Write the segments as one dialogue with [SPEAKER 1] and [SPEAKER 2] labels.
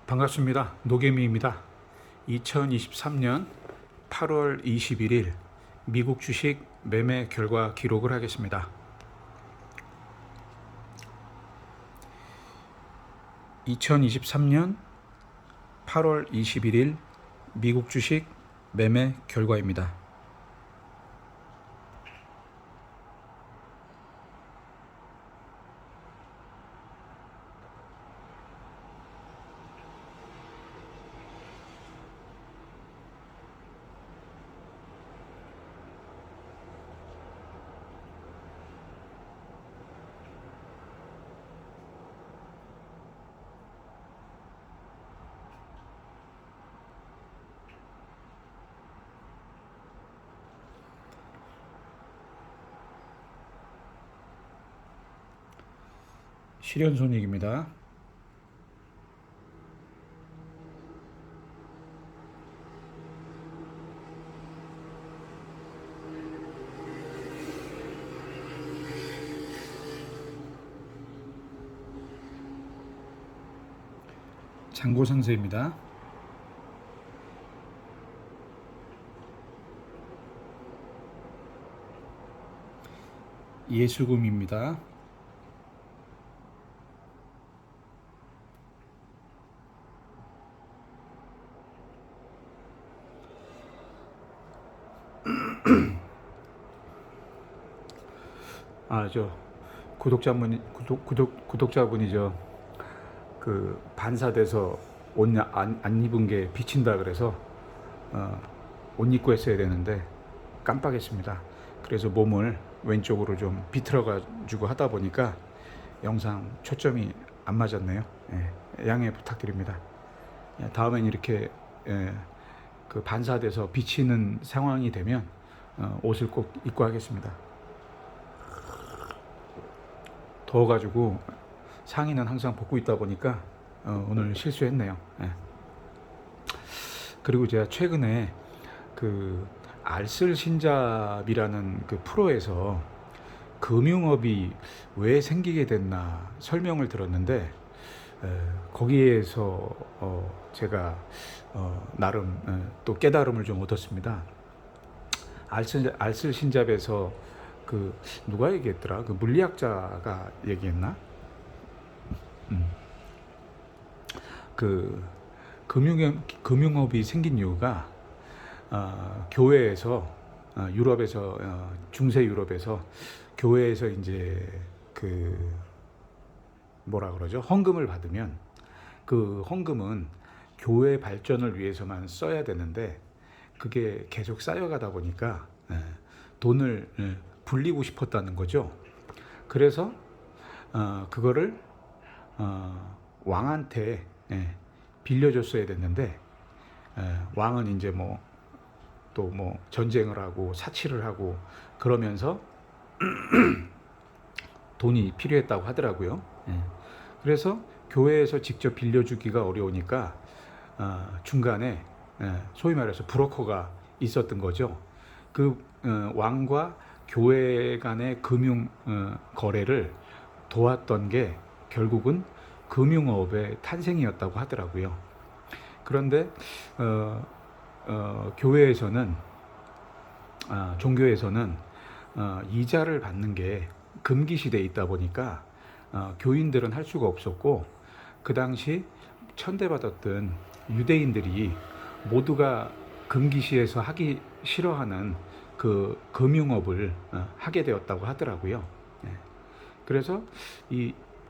[SPEAKER 1] 반갑습니다. 노개미입니다. 2023년 8월 21일 미국 주식 매매 결과 기록을 하겠습니다. 2023년 8월 21일 미국 주식 매매 결과입니다. 실현손익입니다. 잔고 상세입니다. 예수금입니다. 저 구독자분이죠. 그 반사돼서 옷 안 입은 게 비친다 그래서 옷 입고 했어야 되는데 깜빡했습니다. 그래서 몸을 왼쪽으로 좀 비틀어 가지고 하다 보니까 영상 초점이 안 맞았네요. 양해 부탁드립니다. 다음엔 이렇게 그 반사돼서 비치는 상황이 되면 옷을 꼭 입고 하겠습니다. 더워가지고 상의는 항상 벗고 있다 보니까 오늘 실수했네요. 그리고 제가 최근에 그 알쓸신잡이라는 그 프로에서 금융업이 왜 생기게 됐나 설명을 들었는데 거기에서 제가 나름 또 깨달음을 좀 얻었습니다. 알쓸신잡에서 그 누가 얘기했더라? 그 물리학자가 얘기했나? 그 금융업이 생긴 이유가 교회에서 유럽에서 중세 유럽에서 교회에서 이제 그 뭐라 그러죠? 헌금을 받으면 그 헌금은 교회 발전을 위해서만 써야 되는데 그게 계속 쌓여가다 보니까 돈을 불리고 싶었다는 거죠. 그래서 그거를 왕한테 빌려줬어야 됐는데 왕은 이제 또 전쟁을 하고 사치를 하고 그러면서 돈이 필요했다고 하더라고요. 그래서 교회에서 직접 빌려주기가 어려우니까 중간에 소위 말해서 브로커가 있었던 거죠. 그 왕과 교회 간의 금융 거래를 도왔던 게 결국은 금융업의 탄생이었다고 하더라고요. 그런데 교회에서는 종교에서는 이자를 받는 게 금기시되어 있다 보니까 교인들은 할 수가 없었고 그 당시 천대받았던 유대인들이 모두가 금기시에서 하기 싫어하는 그 금융업을 하게 되었다고 하더라고요. 그래서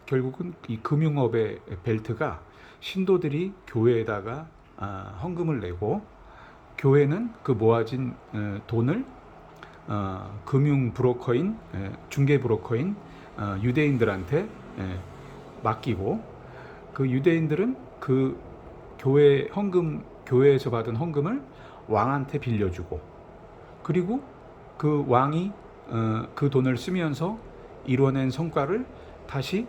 [SPEAKER 1] 결국은 이 금융업의 벨트가 신도들이 교회에다가 헌금을 내고 교회는 그 모아진 돈을 금융 브로커인 중개 브로커인 유대인들한테 맡기고 그 유대인들은 그 교회에서 받은 헌금을 왕한테 빌려주고 그리고 그 왕이 그 돈을 쓰면서 이뤄낸 성과를 다시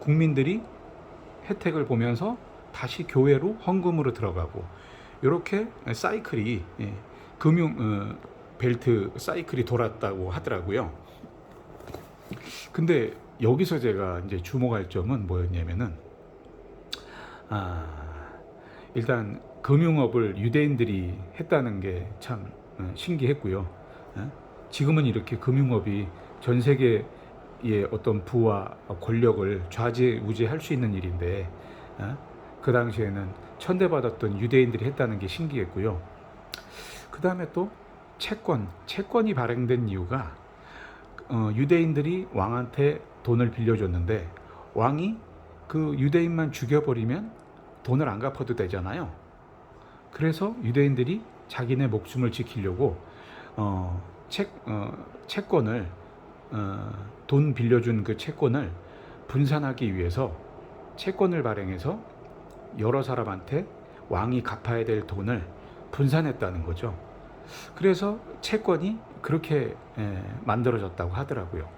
[SPEAKER 1] 국민들이 혜택을 보면서 다시 교회로 헌금으로 들어가고 이렇게 사이클이 금융 벨트 사이클이 돌았다고 하더라고요. 근데 여기서 제가 이제 주목할 점은 뭐였냐면은 아, 일단 금융업을 유대인들이 했다는 게 참 신기했고요. 지금은 이렇게 금융업이 전 세계의 어떤 부와 권력을 좌지우지할 수 있는 일인데, 그 당시에는 천대받았던 유대인들이 했다는 게 신기했고요. 그 다음에 또 채권이 발행된 이유가 유대인들이 왕한테 돈을 빌려줬는데 왕이 그 유대인만 죽여버리면 돈을 안 갚아도 되잖아요. 그래서 유대인들이 자기네 목숨을 지키려고 채권을 돈 빌려준 그 채권을 분산하기 위해서 채권을 발행해서 여러 사람한테 왕이 갚아야 될 돈을 분산했다는 거죠. 그래서 채권이 그렇게 만들어졌다고 하더라고요.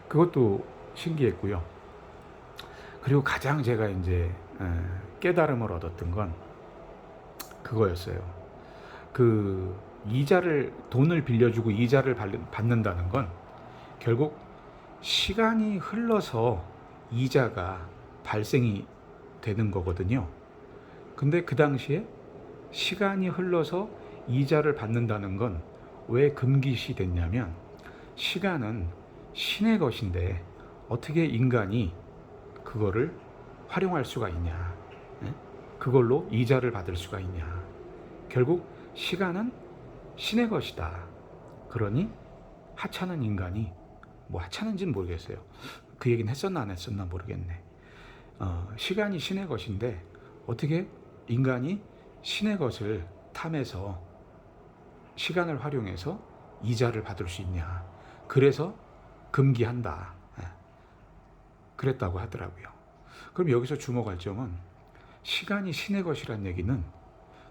[SPEAKER 1] 그것도 신기했고요. 그리고 가장 제가 이제 깨달음을 얻었던 건 그거였어요. 그 돈을 빌려주고 이자를 받는다는 건 결국 시간이 흘러서 이자가 발생이 되는 거거든요. 근데 그 당시에 시간이 흘러서 이자를 받는다는 건 왜 금기시 됐냐면, 시간은 신의 것인데 어떻게 인간이 그거를 활용할 수가 있냐, 그걸로 이자를 받을 수가 있냐. 결국 시간은 신의 것이다. 그러니 하찮은 인간이, 뭐 하찮은지는 모르겠어요. 그 얘기는 했었나 안 했었나 모르겠네. 시간이 신의 것인데 어떻게 인간이 신의 것을 탐해서 시간을 활용해서 이자를 받을 수 있냐. 그래서 금기한다. 그랬다고 하더라고요. 그럼 여기서 주목할 점은 시간이 신의 것이란 얘기는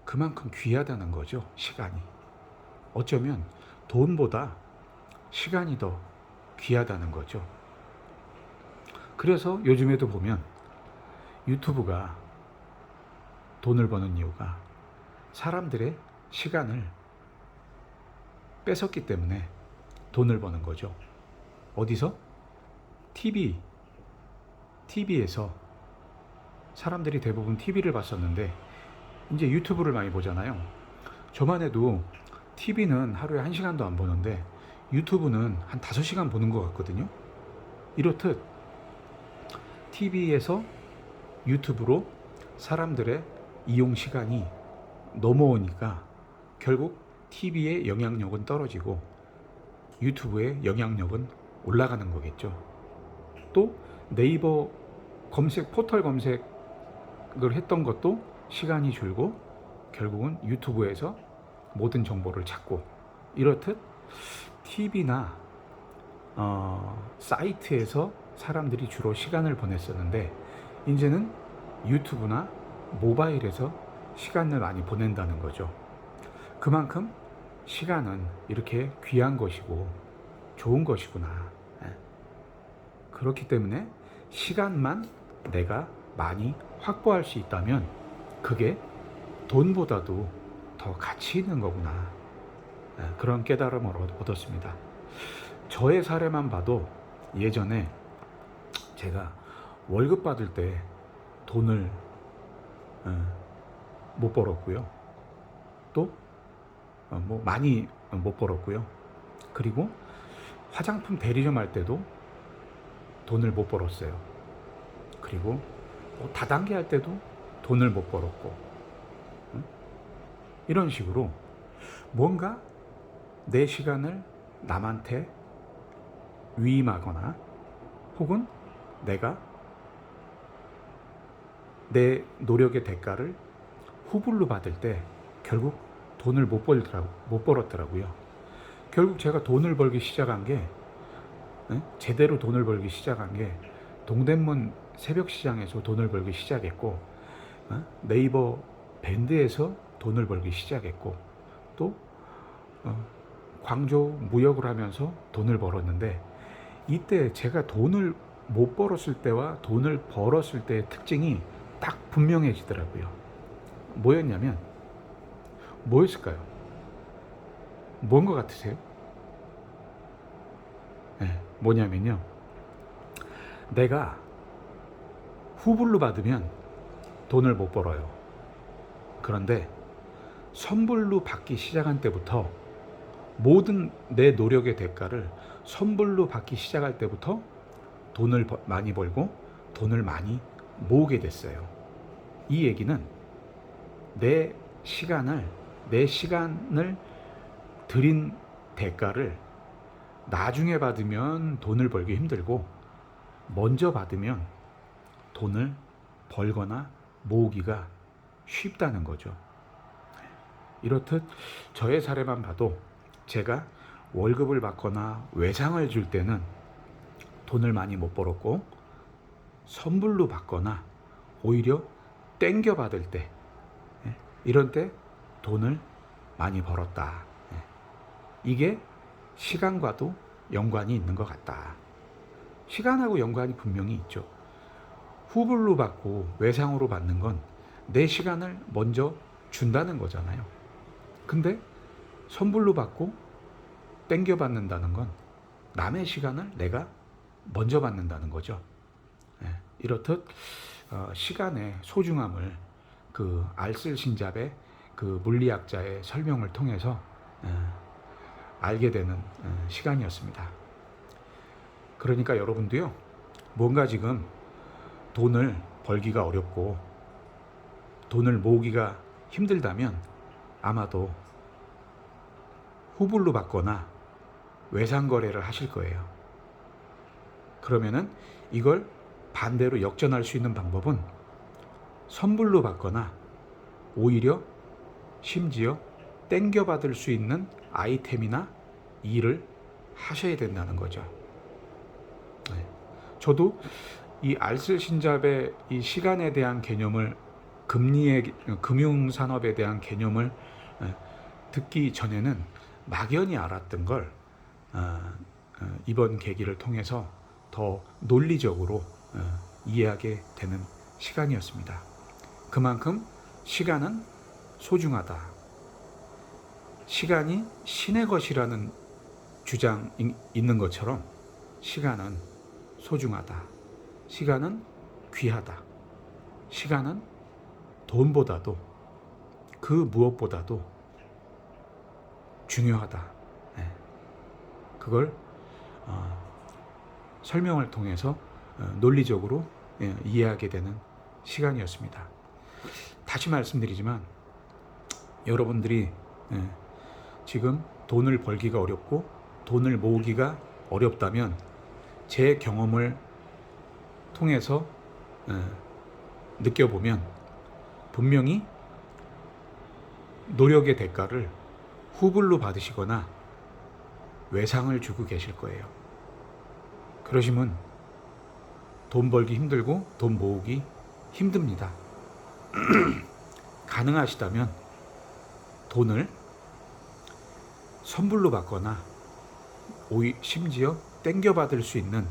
[SPEAKER 1] 그만큼 귀하다는 거죠. 시간이. 어쩌면 돈보다 시간이 더 귀하다는 거죠. 그래서 요즘에도 보면 유튜브가 돈을 버는 이유가 사람들의 시간을 뺏었기 때문에 돈을 버는 거죠. 어디서? TV에서 사람들이 대부분 TV를 봤었는데 이제 유튜브를 많이 보잖아요. 저만 해도 TV는 하루에 1시간도 안 보는데 유튜브는 한 5시간 보는 것 같거든요. 이렇듯 TV에서 유튜브로 사람들의 이용 시간이 넘어오니까 결국 TV의 영향력은 떨어지고 유튜브의 영향력은 올라가는 거겠죠. 또 네이버 포털 검색을 했던 것도 시간이 줄고 결국은 유튜브에서 모든 정보를 찾고, 이렇듯 TV나 사이트에서 사람들이 주로 시간을 보냈었는데 이제는 유튜브나 모바일에서 시간을 많이 보낸다는 거죠. 그만큼 시간은 이렇게 귀한 것이고 좋은 것이구나. 그렇기 때문에 시간만 내가 많이 확보할 수 있다면 그게 돈보다도 더 가치 있는 거구나. 그런 깨달음을 얻었습니다. 저의 사례만 봐도 예전에 제가 월급 받을 때 돈을 못 벌었고요. 또 뭐 많이 못 벌었고요. 그리고 화장품 대리점 할 때도 돈을 못 벌었어요. 그리고 뭐 다단계 할 때도 돈을 못 벌었고, 이런 식으로 뭔가 내 시간을 남한테 위임하거나 혹은 내가 내 노력의 대가를 후불로 받을 때 결국 돈을 못 벌었더라고요. 결국 제가 돈을 벌기 시작한 게, 제대로 돈을 벌기 시작한 게 동대문 새벽 시장에서 돈을 벌기 시작했고, 네이버 밴드에서 돈을 벌기 시작했고, 또 광주 무역을 하면서 돈을 벌었는데, 이때 제가 돈을 못 벌었을 때와 돈을 벌었을 때의 특징이 딱 분명해지더라고요. 뭐였을까요? 뭔 것 같으세요? 뭐냐면요, 내가 후불로 받으면 돈을 못 벌어요. 그런데 선불로 받기 시작한 때부터 모든 내 노력의 대가를 선불로 받기 시작할 때부터 돈을 많이 벌고 돈을 많이 모으게 됐어요. 이 얘기는 내 시간을 들인 대가를 나중에 받으면 돈을 벌기 힘들고 먼저 받으면 돈을 벌거나 모으기가 쉽다는 거죠. 이렇듯 저의 사례만 봐도 제가 월급을 받거나 외상을 줄 때는 돈을 많이 못 벌었고 선불로 받거나 오히려 땡겨 받을 때 이런 때 돈을 많이 벌었다. 이게 시간과도 연관이 있는 것 같다. 시간하고 연관이 분명히 있죠. 후불로 받고 외상으로 받는 건 내 시간을 먼저 준다는 거잖아요. 근데 선불로 받고 땡겨 받는다는 건 남의 시간을 내가 먼저 받는다는 거죠. 이렇듯 시간의 소중함을 그 알쓸신잡의 그 물리학자의 설명을 통해서 알게 되는 시간이었습니다. 그러니까 여러분도요, 뭔가 지금 돈을 벌기가 어렵고 돈을 모으기가 힘들다면 아마도 후불로 받거나 외상거래를 하실 거예요. 그러면은 이걸 반대로 역전할 수 있는 방법은 선불로 받거나 오히려 심지어 땡겨받을 수 있는 아이템이나 일을 하셔야 된다는 거죠. 저도 이 알쓸신잡의 이 시간에 대한 개념을 금융산업에 대한 개념을 듣기 전에는 막연히 알았던 걸 이번 계기를 통해서 더 논리적으로 이해하게 되는 시간이었습니다. 그만큼 시간은 소중하다. 시간이 신의 것이라는 주장이 있는 것처럼 시간은 소중하다. 시간은 귀하다. 시간은 돈보다도 그 무엇보다도 중요하다. 그걸 설명을 통해서 논리적으로 이해하게 되는 시간이었습니다. 다시 말씀드리지만 여러분들이 지금 돈을 벌기가 어렵고 돈을 모으기가 어렵다면 제 경험을 통해서 느껴보면 분명히 노력의 대가를 후불로 받으시거나 외상을 주고 계실 거예요. 그러시면 돈 벌기 힘들고 돈 모으기 힘듭니다. 가능하시다면 돈을 선불로 받거나 심지어 땡겨받을 수 있는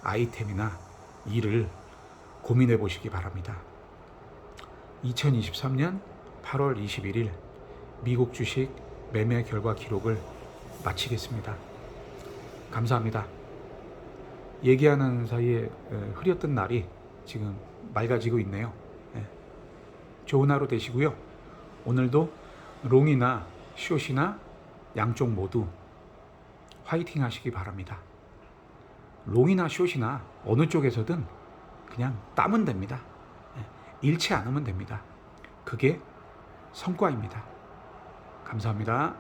[SPEAKER 1] 아이템이나 일을 고민해 보시기 바랍니다. 2023년 8월 21일 미국 주식 매매 결과 기록을 마치겠습니다. 감사합니다. 얘기하는 사이에 흐렸던 날이 지금 맑아지고 있네요. 좋은 하루 되시고요. 오늘도 롱이나 숏이나 양쪽 모두 화이팅 하시기 바랍니다. 롱이나 숏이나 어느 쪽에서든 그냥 따면 됩니다. 잃지 않으면 됩니다. 그게 성과입니다. 감사합니다.